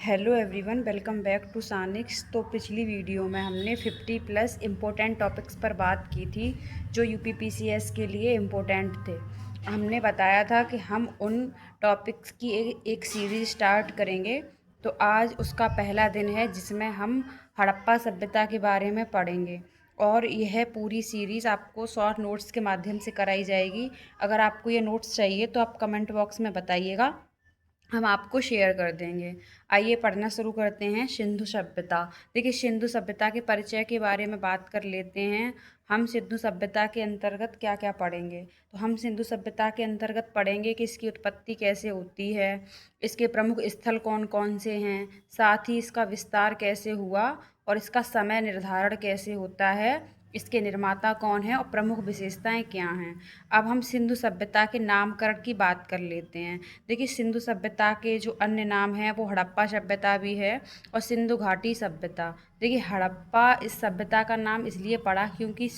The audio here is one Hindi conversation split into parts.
Hello everyone, welcome back to Sanix. तो पिछली वीडियो में हमने 50+ इम्पोर्टेंट टॉपिक्स पर बात की थी जो यूपीपीसीएस के लिए इम्पोर्टेंट थे। हमने बताया था कि हम उन टॉपिक्स की एक सीरीज़ स्टार्ट करेंगे। तो आज उसका पहला दिन है जिसमें हम हड़प्पा सभ्यता के बारे में पढ़ेंगे और यह पूरी सीरीज़ आपको शॉर्ट नोट्स के माध्यम से कराई जाएगी। अगर आपको ये नोट्स चाहिए तो आप कमेंट बॉक्स में बताइएगा, हम आपको शेयर कर देंगे। आइए पढ़ना शुरू करते हैं। सिंधु सभ्यता। देखिए, सिंधु सभ्यता के परिचय के बारे में बात कर लेते हैं। हम सिंधु सभ्यता के अंतर्गत क्या क्या पढ़ेंगे, तो हम सिंधु सभ्यता के अंतर्गत पढ़ेंगे कि इसकी उत्पत्ति कैसे होती है, इसके प्रमुख स्थल कौन कौन से हैं, साथ ही इसका विस्तार कैसे हुआ और इसका समय निर्धारण कैसे होता है, इसके निर्माता कौन है और प्रमुख विशेषताएं क्या हैं। अब हम सिंधु सभ्यता के नामकरण की बात कर लेते हैं। देखिए, सिंधु सभ्यता के जो अन्य नाम हैं वो हड़प्पा सभ्यता भी है और सिंधु घाटी सभ्यता। देखिए, हड़प्पा इस सभ्यता का नाम इसलिए पड़ा क्योंकि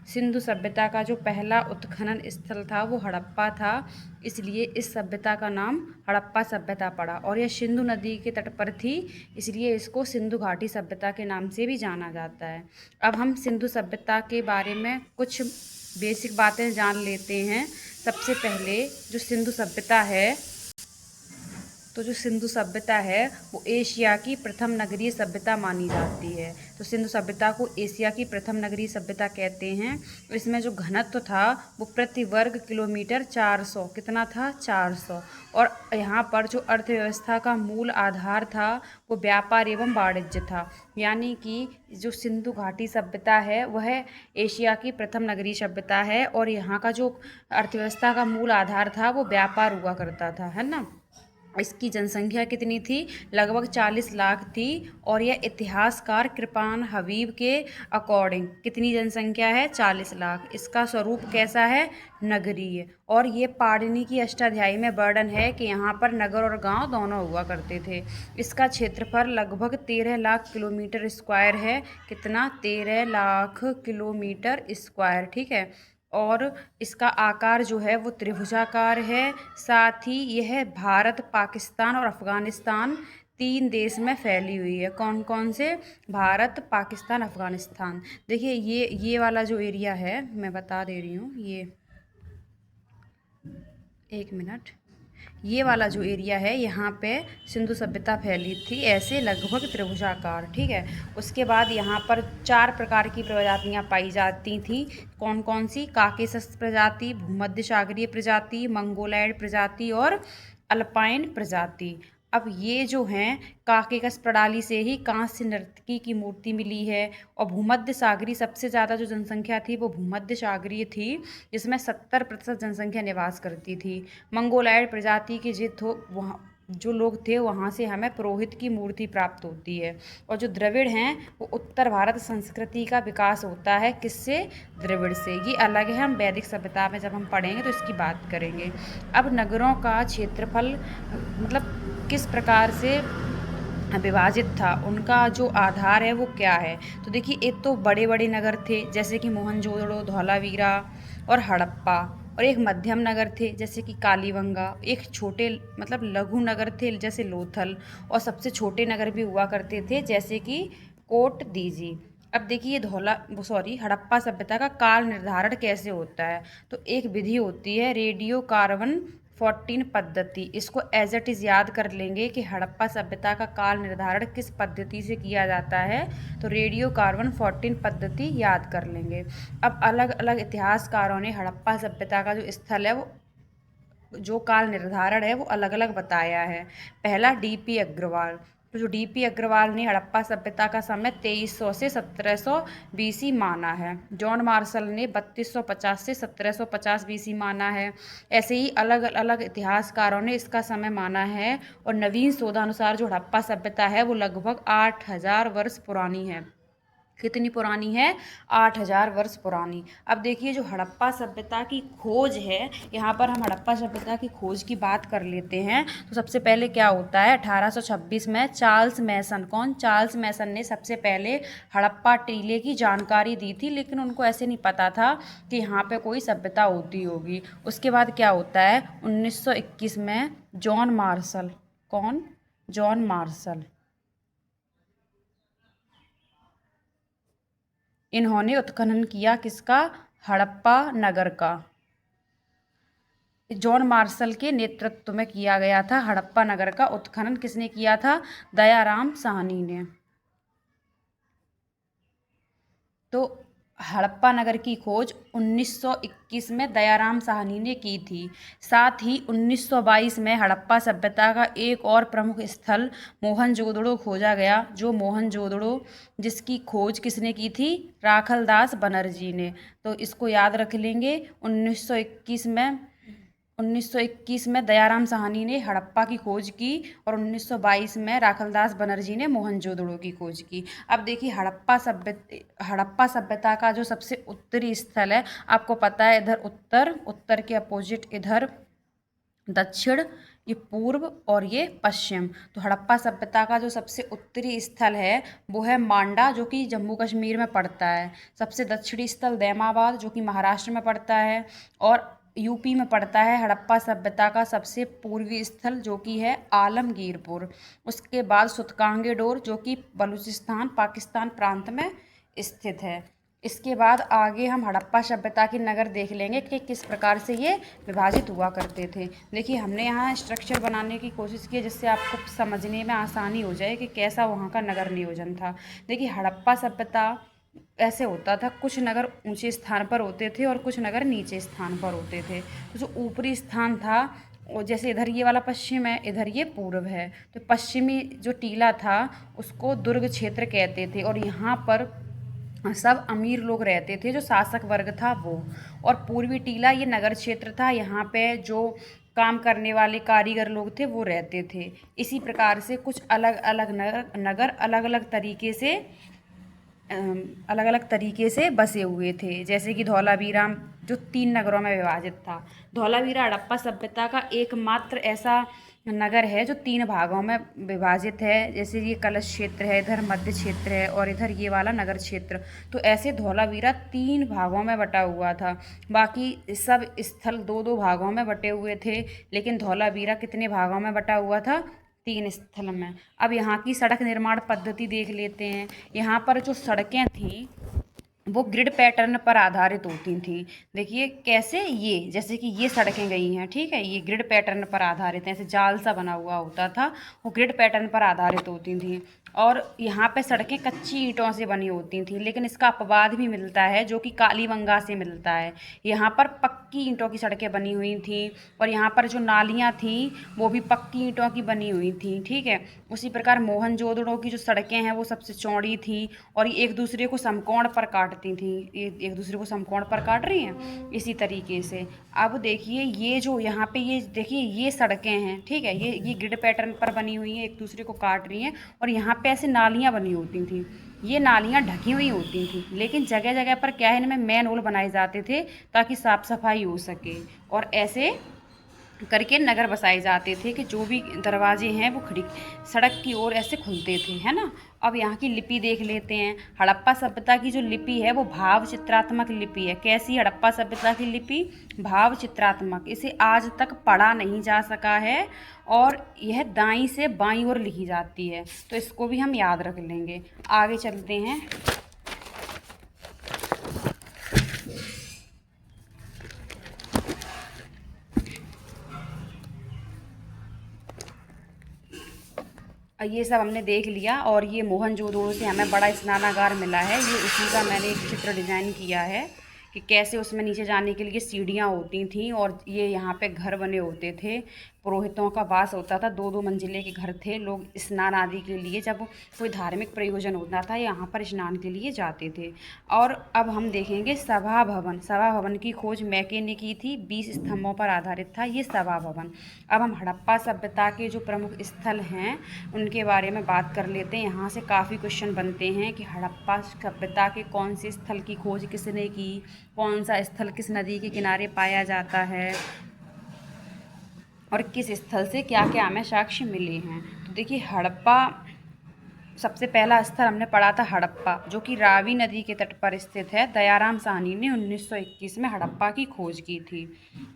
सिंधु सभ्यता का जो पहला उत्खनन स्थल था वो हड़प्पा था, इसलिए इस सभ्यता का नाम हड़प्पा सभ्यता पड़ा। और यह सिंधु नदी के तट पर थी, इसलिए इसको सिंधु घाटी सभ्यता के नाम से भी जाना जाता है। अब हम सिंधु सभ्यता के बारे में कुछ बेसिक बातें जान लेते हैं। सबसे पहले जो सिंधु सभ्यता है, तो जो सिंधु सभ्यता है वो एशिया की प्रथम नगरीय सभ्यता मानी जाती है। तो सिंधु सभ्यता को एशिया की प्रथम नगरीय सभ्यता कहते हैं। इसमें जो घनत्व था वो प्रति वर्ग किलोमीटर 400, कितना था 400। और यहाँ पर जो अर्थव्यवस्था का मूल आधार था वो व्यापार एवं वाणिज्य था। यानी कि जो सिंधु घाटी सभ्यता है वह एशिया की प्रथम नगरीय सभ्यता है और यहाँ का जो अर्थव्यवस्था का मूल आधार था वो व्यापार हुआ करता था, है ना। इसकी जनसंख्या कितनी थी, लगभग 40 लाख थी। और यह इतिहासकार कृपान हबीब के अकॉर्डिंग कितनी जनसंख्या है, 40 लाख। इसका स्वरूप कैसा है, नगरीय। और ये पाणिनि की अष्टाध्यायी में वर्णन है कि यहाँ पर नगर और गांव दोनों हुआ करते थे। इसका क्षेत्रफल लगभग 13 लाख किलोमीटर स्क्वायर है। कितना, 13 लाख किलोमीटर स्क्वायर, ठीक है। और इसका आकार जो है वो त्रिभुजाकार है। साथ ही यह भारत, पाकिस्तान और अफ़गानिस्तान 3 देश में फैली हुई है। कौन कौन से, भारत, पाकिस्तान, अफ़गानिस्तान। देखिए, ये वाला जो एरिया है मैं बता दे रही हूँ, ये एक मिनट, ये वाला जो एरिया है यहाँ पे सिंधु सभ्यता फैली थी, ऐसे लगभग त्रिभुजाकार, ठीक है। उसके बाद यहाँ पर 4 प्रकार की प्रजातियाँ पाई जाती थी। कौन कौन सी, काकेशस प्रजाति, भूमध्य सागरीय प्रजाति, मंगोलॉयड प्रजाति और अल्पाइन प्रजाति। अब ये जो हैं, काकेकस प्रणाली से ही कांस्य नर्तकी की मूर्ति मिली है। और भूमध्य सागरीय सबसे ज़्यादा जो जनसंख्या थी वो भूमध्य सागरीय थी, जिसमें 70% जनसंख्या निवास करती थी। मंगोलॉयड प्रजाति के वहाँ जो लोग थे वहाँ से हमें पुरोहित की मूर्ति प्राप्त होती है। और जो द्रविड़ हैं वो उत्तर भारत संस्कृति का विकास होता है, किससे, द्रविड़ से। ये अलग है, हम वैदिक सभ्यता में जब हम पढ़ेंगे तो इसकी बात करेंगे। अब नगरों का क्षेत्रफल मतलब किस प्रकार से विभाजित था, उनका जो आधार है वो क्या है। तो देखिए, एक तो बड़े बड़े नगर थे जैसे कि मोहनजोदड़ो, धौलावीरा और हड़प्पा। और एक मध्यम नगर थे जैसे कि कालीबंगा। एक छोटे मतलब लघु नगर थे जैसे लोथल। और सबसे छोटे नगर भी हुआ करते थे जैसे कि कोट दीजी। अब देखिए, हड़प्पा सभ्यता का काल निर्धारण कैसे होता है। तो एक विधि होती है रेडियो कार्बन 14 पद्धति। इसको एज इट इज़ याद कर लेंगे कि हड़प्पा सभ्यता का काल निर्धारण किस पद्धति से किया जाता है। तो रेडियो कार्बन 14 पद्धति याद कर लेंगे। अब अलग अलग इतिहासकारों ने हड़प्पा सभ्यता का जो स्थल है वो जो काल निर्धारण है वो अलग अलग बताया है। पहला डीपी अग्रवाल। तो जो डीपी अग्रवाल ने हड़प्पा सभ्यता का समय 2300 से 1700 बीसी माना है। जॉन मार्शल ने 3250 से 1750 बीसी माना है। ऐसे ही अलग अलग इतिहासकारों ने इसका समय माना है। और नवीन शोधानुसार जो हड़प्पा सभ्यता है वो लगभग 8000 वर्ष पुरानी है। कितनी पुरानी है, 8000 वर्ष पुरानी। अब देखिए, जो हड़प्पा सभ्यता की खोज है, यहाँ पर हम हड़प्पा सभ्यता की खोज की बात कर लेते हैं। तो सबसे पहले क्या होता है, 1826 में चार्ल्स मैसन, कौन, चार्ल्स मैसन ने सबसे पहले हड़प्पा टीले की जानकारी दी थी। लेकिन उनको ऐसे नहीं पता था कि यहाँ पे कोई सभ्यता होती होगी। उसके बाद क्या होता है, 1921 में जॉन मार्शल, कौन, जॉन मार्शल। इन्होंने उत्खनन किया किसका? हड़प्पा नगर का। जॉन मार्शल के नेतृत्व में किया गया था हड़प्पा नगर का उत्खनन। किसने किया था? दयाराम साहनी ने। तो हड़प्पा नगर की खोज 1921 में दयाराम साहनी ने की थी। साथ ही 1922 में हड़प्पा सभ्यता का एक और प्रमुख स्थल मोहनजोदड़ो खोजा गया। जो मोहनजोदड़ो जिसकी खोज किसने की थी? राखलदास बनर्जी ने। तो इसको याद रख लेंगे। 1921 में दयाराम साहनी ने हड़प्पा की खोज की और 1922 में राखलदास बनर्जी ने मोहनजोदड़ो की खोज की। अब देखिए हड़प्पा सभ्यता का जो सबसे उत्तरी स्थल है, आपको पता है इधर उत्तर के अपोजिट इधर दक्षिण, ये पूर्व और ये पश्चिम। तो हड़प्पा सभ्यता का जो सबसे उत्तरी स्थल है वो है मांडा, जो कि जम्मू कश्मीर में पड़ता है। सबसे दक्षिणी स्थल दैमाबाद, जो कि महाराष्ट्र में पड़ता है और यूपी में पड़ता है। हड़प्पा सभ्यता का सबसे पूर्वी स्थल जो कि है आलमगीरपुर। उसके बाद सुतकांगेडोर, जो कि बलूचिस्तान पाकिस्तान प्रांत में स्थित है। इसके बाद आगे हम हड़प्पा सभ्यता के नगर देख लेंगे कि किस प्रकार से ये विभाजित हुआ करते थे। देखिए हमने यहाँ स्ट्रक्चर बनाने की कोशिश की जिससे आपको समझने में आसानी हो जाए कि कैसा वहाँ का नगर नियोजन था। देखिए हड़प्पा सभ्यता ऐसे होता था, कुछ नगर ऊंचे स्थान पर होते थे और कुछ नगर नीचे स्थान पर होते थे। तो जो ऊपरी स्थान था, और जैसे इधर ये वाला पश्चिम है, इधर ये पूर्व है, तो पश्चिमी जो टीला था उसको दुर्ग क्षेत्र कहते थे और यहाँ पर सब अमीर लोग रहते थे, जो शासक वर्ग था वो। और पूर्वी टीला ये नगर क्षेत्र था, यहाँ पे जो काम करने वाले कारीगर लोग थे वो रहते थे। इसी प्रकार से कुछ अलग अलग नगर अलग अलग तरीके से बसे हुए थे। जैसे कि धौलावीरा जो 3 नगरों में विभाजित था। धौलावीरा हड़प्पा सभ्यता का एकमात्र ऐसा नगर है जो 3 भागों में विभाजित है। जैसे ये कलश क्षेत्र है, इधर मध्य क्षेत्र है और इधर ये वाला नगर क्षेत्र। तो ऐसे धौलावीरा 3 भागों में बटा हुआ था। बाकी सब स्थल 2-2 भागों में बटे हुए थे, लेकिन धौलावीरा कितने भागों में बटा हुआ था? 3 स्थल में। अब यहाँ की सड़क निर्माण पद्धति देख लेते हैं। यहाँ पर जो सड़कें थी वो ग्रिड पैटर्न पर आधारित होती थी। देखिए कैसे, ये जैसे कि ये सड़कें गई हैं, ठीक है, ये ग्रिड पैटर्न पर आधारित है, ऐसे जाल सा बना हुआ होता था, वो ग्रिड पैटर्न पर आधारित होती थी। और यहाँ पे सड़कें कच्ची ईंटों से बनी होती थी, लेकिन इसका अपवाद भी मिलता है जो कि कालीबंगा से मिलता है। यहाँ पर पक्की ईंटों की सड़कें बनी हुई थी और यहाँ पर जो नालियाँ थी वो भी पक्की ईंटों की बनी हुई थी, ठीक है। उसी प्रकार मोहनजोदड़ो की जो सड़कें हैं वो सबसे चौड़ी थी और ये एक दूसरे को समकोण पर काटती थी। ये एक दूसरे को समकोण पर काट रही हैं इसी तरीके से। अब देखिए ये जो यहाँ पे ये देखिए ये सड़कें हैं, ठीक है, ये ग्रिड पैटर्न पर बनी हुई हैं, एक दूसरे को काट रही हैं और यहाँ पे ऐसे नालियाँ बनी होती थी। ये नालियाँ ढकी हुई होती थी, लेकिन जगह जगह पर क्या है, इनमें मैन होल बनाए जाते थे ताकि साफ सफाई हो सके और ऐसे करके नगर बसाए जाते थे कि जो भी दरवाजे हैं वो सड़क की ओर ऐसे खुलते थे, है ना। अब यहाँ की लिपि देख लेते हैं। हड़प्पा सभ्यता की जो लिपि है वो भाव चित्रात्मक लिपि है। कैसी हड़प्पा सभ्यता की लिपि? भाव चित्रात्मक। इसे आज तक पढ़ा नहीं जा सका है और यह दाईं से बाईं ओर लिखी जाती है, तो इसको भी हम याद रख लेंगे। आगे चलते हैं। ये सब हमने देख लिया और ये मोहनजोदड़ो से हमें बड़ा स्नानागार मिला है। ये उसी का मैंने एक चित्र डिज़ाइन किया है कि कैसे उसमें नीचे जाने के लिए सीढ़ियाँ होती थीं और ये यहाँ पे घर बने होते थे। पुरोहितों का वास होता था, 2-2 मंजिले के घर थे। लोग स्नान आदि के लिए जब कोई धार्मिक प्रयोजन होता था यहाँ पर स्नान के लिए जाते थे। और अब हम देखेंगे सभा भवन। सभा भवन की खोज मैके ने की थी, 20 स्तंभों पर आधारित था ये सभा भवन। अब हम हड़प्पा सभ्यता के जो प्रमुख स्थल हैं उनके बारे में बात कर लेते हैं। यहाँ से काफ़ी क्वेश्चन बनते हैं कि हड़प्पा सभ्यता के कौन से स्थल की खोज किसने की, कौन सा स्थल किस नदी के किनारे पाया जाता है और किस स्थल से क्या क्या हमें साक्ष्य मिले हैं। तो देखिए सबसे पहला स्थल हमने पढ़ा था हड़प्पा, जो कि रावी नदी के तट पर स्थित है। दयाराम साहनी ने 1921 में हड़प्पा की खोज की थी।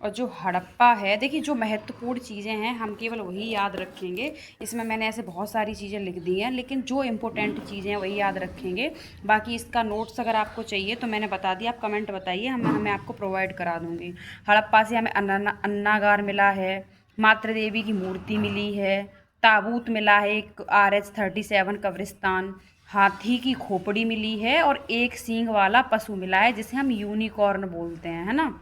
और जो हड़प्पा है, देखिए जो महत्वपूर्ण चीज़ें हैं हम केवल वही याद रखेंगे। इसमें मैंने ऐसे बहुत सारी चीज़ें लिख दी हैं, लेकिन जो इम्पोर्टेंट चीज़ें हैं वही याद रखेंगे। बाकी इसका नोट्स अगर आपको चाहिए तो मैंने बता दिया, आप कमेंट बताइए, मैं आपको प्रोवाइड करा दूँगी। हड़प्पा से हमें अन्नागार मिला है, मातृ देवी की मूर्ति मिली है, ताबूत मिला है, एक RH-37 कब्रिस्तान, हाथी की खोपड़ी मिली है और एक सींग वाला पशु मिला है जिसे हम यूनिकॉर्न बोलते हैं, है ना।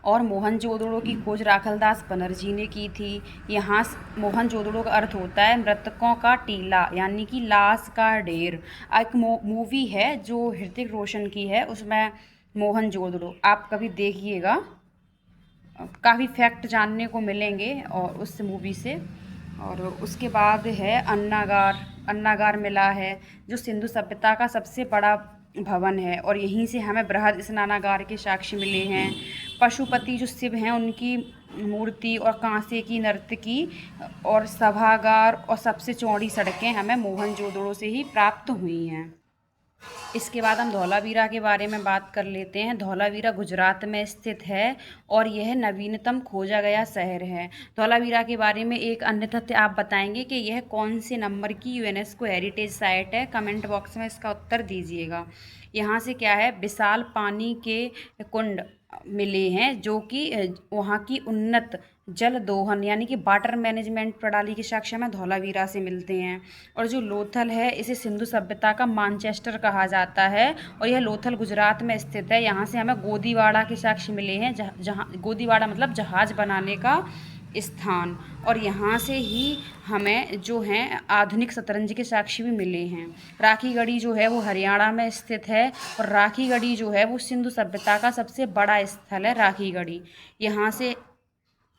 और मोहनजोदड़ो की खोज राखलदास बनर्जी ने की थी। यहाँ मोहनजोदड़ो का अर्थ होता है मृतकों का टीला, यानी कि लाश का ढेर। एक मूवी है जो ऋतिक रोशन की है, उसमें मोहनजोदड़ो आप कभी देखिएगा, काफ़ी फैक्ट जानने को मिलेंगे और उस मूवी से। और उसके बाद है अन्नागार। अन्नागार मिला है जो सिंधु सभ्यता का सबसे बड़ा भवन है और यहीं से हमें बृहद स्नानागार के साक्ष्य मिले हैं। पशुपति जो शिव हैं उनकी मूर्ति और कांसे की नर्तकी और सभागार और सबसे चौड़ी सड़कें हमें मोहनजोदड़ो से ही प्राप्त हुई हैं। इसके बाद हम धौलावीरा के बारे में बात कर लेते हैं। धौलावीरा गुजरात में स्थित है और यह नवीनतम खोजा गया शहर है। धौलावीरा के बारे में एक अन्य तथ्य आप बताएंगे कि यह कौन से नंबर की यूनेस्को हेरिटेज साइट है, कमेंट बॉक्स में इसका उत्तर दीजिएगा। यहाँ से क्या है, विशाल पानी के कुंड मिले हैं जो कि वहाँ की उन्नत जल दोहन यानी कि वाटर मैनेजमेंट प्रणाली के साक्ष्य में धौलावीरा से मिलते हैं। और जो लोथल है, इसे सिंधु सभ्यता का मानचेस्टर कहा जाता है और यह लोथल गुजरात में स्थित है। यहाँ से हमें गोदीवाड़ा के साक्ष्य मिले हैं, जहाँ गोदीवाड़ा मतलब जहाज बनाने का स्थान। और यहाँ से ही हमें जो हैं आधुनिक शतरंज के साक्ष्य भी मिले हैं। राखीगढ़ी जो है वो हरियाणा में स्थित है और राखीगढ़ी जो है वो सिंधु सभ्यता का सबसे बड़ा स्थल है। राखीगढ़ी, यहाँ से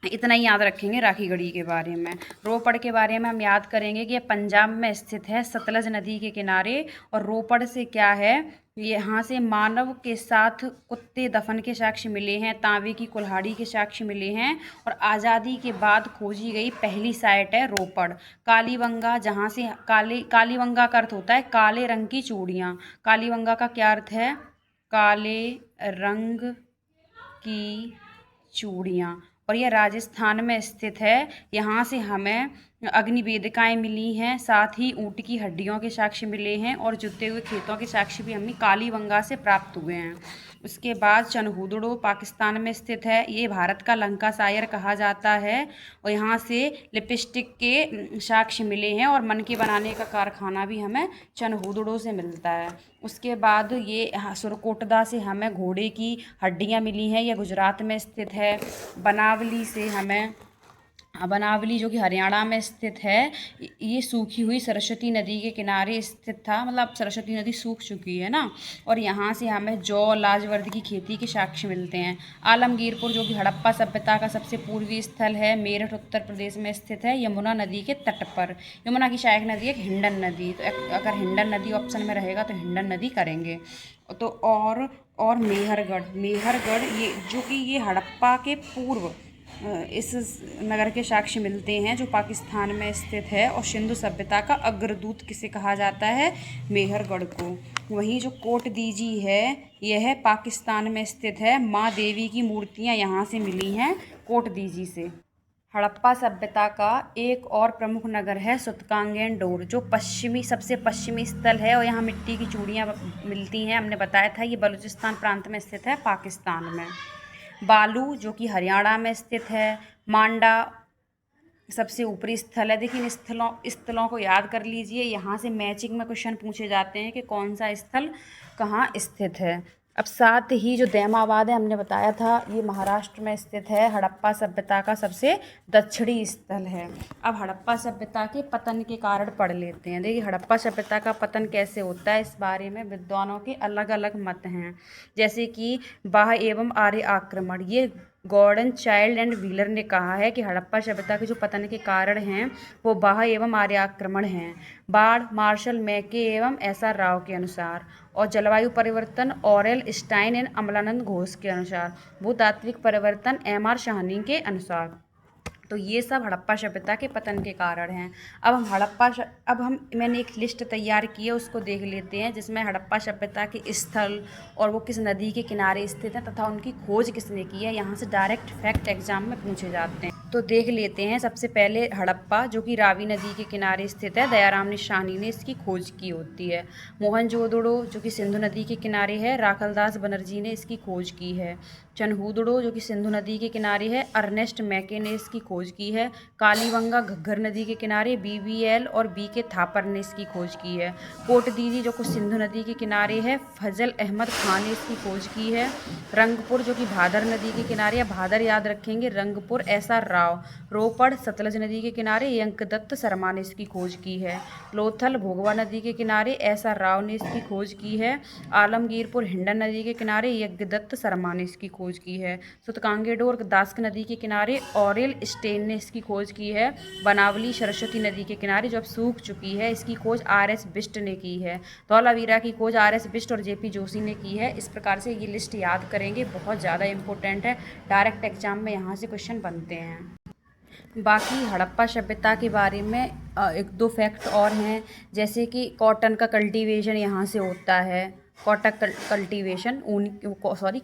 इतना ही याद रखेंगे राखीगढ़ी के बारे में। रोपड़ के बारे में हम याद करेंगे कि यह पंजाब में स्थित है, सतलज नदी के किनारे। और रोपड़ से क्या है, यहाँ से मानव के साथ कुत्ते दफन के साक्ष्य मिले हैं, तांबे की कुल्हाड़ी के साक्ष्य मिले हैं और आज़ादी के बाद खोजी गई पहली साइट है रोपड़। कालीबंगा, जहाँ से कालीबंगा का अर्थ होता है काले रंग की चूड़ियाँ। कालीबंगा का क्या अर्थ है, काले रंग की चूड़ियाँ। और यह राजस्थान में स्थित है। यहाँ से हमें अग्निवेदिकाएँ मिली हैं, साथ ही ऊँट की हड्डियों के साक्ष्य मिले हैं और जुते हुए खेतों के साक्ष्य भी हमें कालीबंगा से प्राप्त हुए हैं। उसके बाद चनहुदड़ो पाकिस्तान में स्थित है। ये भारत का लंकाशायर कहा जाता है और यहाँ से लिपस्टिक के साक्ष्य मिले हैं और मन के बनाने का कारखाना भी हमें चनहुदड़ो से मिलता है। उसके बाद ये सुरकोटदा से हमें घोड़े की हड्डियाँ मिली हैं, यह गुजरात में स्थित है। बनावली जो कि हरियाणा में स्थित है, ये सूखी हुई सरस्वती नदी के किनारे स्थित था, मतलब सरस्वती नदी सूख चुकी है ना। और यहाँ से हमें जौ लाजवर्द की खेती के साक्ष्य मिलते हैं। आलमगीरपुर जो कि हड़प्पा सभ्यता का सबसे पूर्वी स्थल है, मेरठ उत्तर प्रदेश में स्थित है, यमुना नदी के तट पर। यमुना की सहायक नदी है हिंडन नदी, तो अगर हिंडन नदी ऑप्शन में रहेगा तो हिंडन नदी करेंगे। तो और मेहरगढ़ ये जो कि ये हड़प्पा के पूर्व इस नगर के साक्ष्य मिलते हैं जो पाकिस्तान में स्थित है। और सिंधु सभ्यता का अग्रदूत किसे कहा जाता है, मेहरगढ़ को। वहीं जो कोट दीजी है यह पाकिस्तान में स्थित है। माँ देवी की मूर्तियाँ यहाँ से मिली हैं कोट दीजी से। हड़प्पा सभ्यता का एक और प्रमुख नगर है सुतकांगेंडोर, जो सबसे पश्चिमी स्थल है और यहाँ मिट्टी की चूड़ियाँ मिलती हैं। हमने बताया था ये बलूचिस्तान प्रांत में स्थित है, पाकिस्तान में। बालू जो कि हरियाणा में स्थित है। मांडा सबसे ऊपरी स्थल है। देखिए इन स्थलों को याद कर लीजिए, यहाँ से मैचिंग में क्वेश्चन पूछे जाते हैं कि कौन सा स्थल कहाँ स्थित है। अब साथ ही जो दैमाबाद है, हमने बताया था ये महाराष्ट्र में स्थित है, हड़प्पा सभ्यता का सबसे दक्षिणी स्थल है। अब हड़प्पा सभ्यता के पतन के कारण पढ़ लेते हैं। देखिए हड़प्पा सभ्यता का पतन कैसे होता है, इस बारे में विद्वानों के अलग अलग मत हैं। जैसे कि बाह्य एवं आर्य आक्रमण, ये गॉर्डन चाइल्ड एंड व्हीलर ने कहा है कि हड़प्पा सभ्यता के जो पतन के कारण हैं वो बाह्य एवं आर्य आक्रमण हैं। बाढ़ मार्शल मैके एवं SR राव के अनुसार। और जलवायु परिवर्तन Aurel Stein and Amalananda Ghosh के अनुसार। भूतात्विक परिवर्तन MR साहनी के अनुसार। तो ये सब हड़प्पा सभ्यता के पतन के कारण हैं। अब हम मैंने एक लिस्ट तैयार की है, उसको देख लेते हैं, जिसमें हड़प्पा सभ्यता के स्थल और वो किस नदी के किनारे स्थित हैं तथा उनकी खोज किसने की है। यहाँ से डायरेक्ट फैक्ट एग्जाम में पूछे जाते हैं। तो देख लेते हैं। सबसे पहले हड़प्पा, जो कि रावी नदी के किनारे स्थित है, दयाराम निशानी ने इसकी खोज की होती है। मोहनजोदड़ो, जो कि सिंधु नदी के किनारे है, राखलदास बनर्जी ने इसकी खोज की है। चनहूदड़ो, जो कि सिंधु नदी के किनारे है, अर्नेस्ट मैके ने इसकी खोज की है। कालीबंगा घग्गर नदी के किनारे BBL और BK थापर ने इसकी खोज की है। कोटदीजी, जो कि सिंधु नदी के किनारे है, फजल अहमद खान ने इसकी खोज की है। रंगपुर, जो कि भादर नदी के किनारे, या भादर याद रखेंगे, रंगपुर SR राव। रोपड़ सतलज नदी के किनारे यंकदत्त शर्मा ने इसकी खोज की है। लोथल भोगवा नदी के किनारे SR राव ने इसकी खोज की है। आलमगीरपुर हिंडन नदी के किनारे यज्ञदत्त शर्मा ने इसकी खोज की है। सुतकांगेडोर दास्क नदी के किनारे ऑरेल स्टेन ने इसकी खोज की है। बनावली सरस्वती नदी के किनारे, जो अब सूख चुकी है, इसकी खोज RS बिष्ट ने की है। धौलावीरा की खोज RS बिष्ट और JP जोशी ने की है। इस प्रकार से ये लिस्ट याद करेंगे, बहुत ज़्यादा इंपॉर्टेंट है, डायरेक्ट एग्जाम में यहाँ से क्वेश्चन बनते हैं। बाकी हड़प्पा सभ्यता के बारे में एक दो फैक्ट और हैं, जैसे कि कॉटन का कल्टीवेशन यहाँ से होता है। कॉटन कल्टीवेशन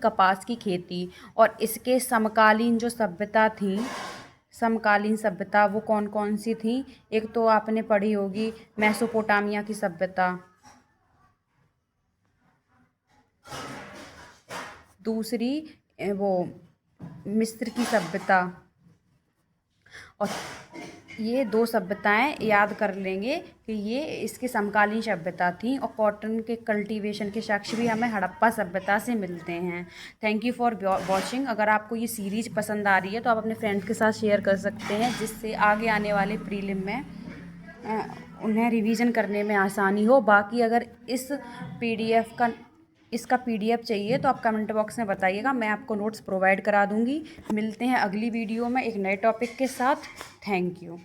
कपास की खेती। और इसके समकालीन जो सभ्यता थी, समकालीन सभ्यता वो कौन कौन सी थी। एक तो आपने पढ़ी होगी मेसोपोटामिया की सभ्यता, दूसरी वो मिस्र की सभ्यता, और ये दो सभ्यताएं याद कर लेंगे कि ये इसकी समकालीन सभ्यता थी। और कॉटन के कल्टीवेशन के साक्ष्य भी हमें हड़प्पा सभ्यता से मिलते हैं। Thank you for watching. अगर आपको ये सीरीज पसंद आ रही है तो आप अपने फ्रेंड्स के साथ शेयर कर सकते हैं, जिससे आगे आने वाले प्रीलिम में उन्हें रिवीजन करने में आसानी हो। बाकी अगर इसका PDF चाहिए तो आप कमेंट बॉक्स में बताइएगा, मैं आपको नोट्स प्रोवाइड करा दूंगी। मिलते हैं अगली वीडियो में एक नए टॉपिक के साथ। Thank you.